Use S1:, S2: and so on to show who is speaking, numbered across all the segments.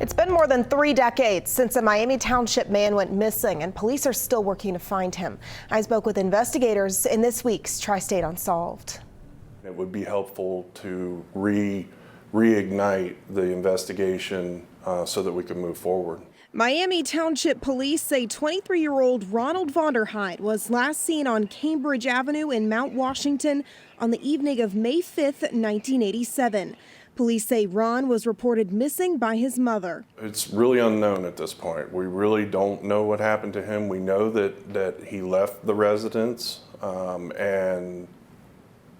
S1: It's been more than 3 decades since a Miami Township man went missing, and police are still working to find him. I spoke with investigators in this week's Tri-State Unsolved.
S2: It would be helpful to reignite the investigation so that we can move forward.
S3: Miami Township police say 23-year-old Ronald Vonderhyde was last seen on Cambridge Avenue in Mount Washington on the evening of May 5th, 1987. Police say Ron was reported missing by his mother.
S2: It's really unknown at this point. We really don't know what happened to him. We know that he left the residence and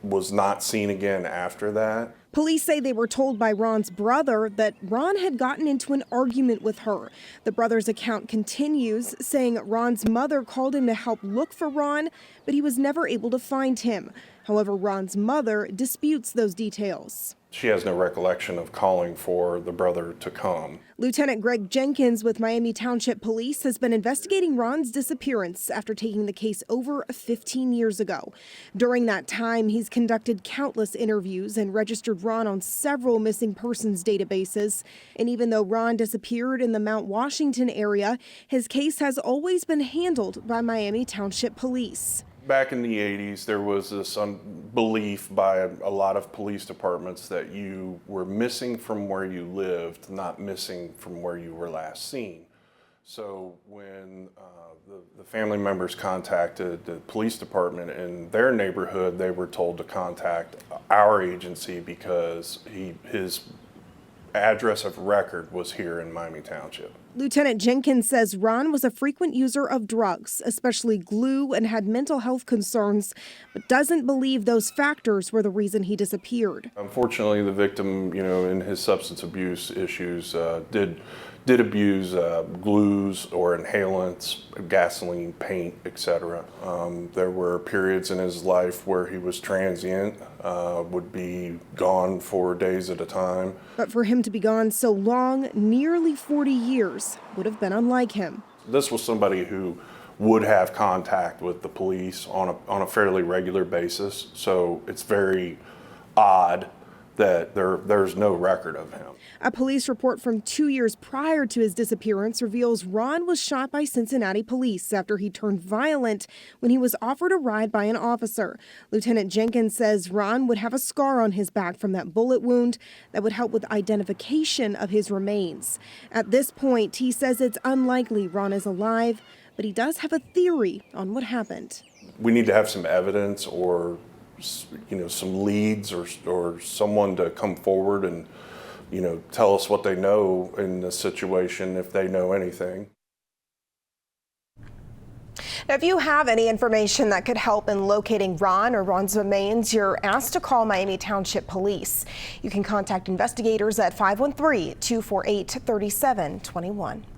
S2: was not seen again after that.
S3: Police say they were told by Ron's brother that Ron had gotten into an argument with her. The brother's account continues, saying Ron's mother called him to help look for Ron, but he was never able to find him. However, Ron's mother disputes those details.
S2: She has no recollection of calling for the brother to come.
S3: Lieutenant Greg Jenkins with Miami Township Police has been investigating Ron's disappearance after taking the case over 15 years ago. During that time, he's conducted countless interviews and registered Ron on several missing persons databases. And even though Ron disappeared in the Mount Washington area, his case has always been handled by Miami Township Police.
S2: Back in the 80s, there was this belief by a lot of police departments that you were missing from where you lived, not missing from where you were last seen. So when the family members contacted the police department in their neighborhood, they were told to contact our agency because his address of record was here in Miami Township.
S3: Lieutenant Jenkins says Ron was a frequent user of drugs, especially glue, and had mental health concerns, but doesn't believe those factors were the reason he disappeared.
S2: Unfortunately, the victim, in his substance abuse issues, did abuse glues or inhalants, gasoline, paint, etc. There were periods in his life where he was transient, would be gone for days at a time.
S3: But for him to be gone so long, nearly 40 years, would have been unlike him.
S2: This was somebody who would have contact with the police on a fairly regular basis, so it's very odd that there's no record of him.
S3: A police report from 2 years prior to his disappearance reveals Ron was shot by Cincinnati police after he turned violent when he was offered a ride by an officer. Lieutenant Jenkins says Ron would have a scar on his back from that bullet wound that would help with identification of his remains. At this point, he says it's unlikely Ron is alive, but he does have a theory on what happened.
S2: We need to have some evidence or some leads or someone to come forward and tell us what they know in this situation, if they know anything.
S1: Now, if you have any information that could help in locating Ron or Ron's remains, you're asked to call Miami Township Police. You can contact investigators at 513-248-3721.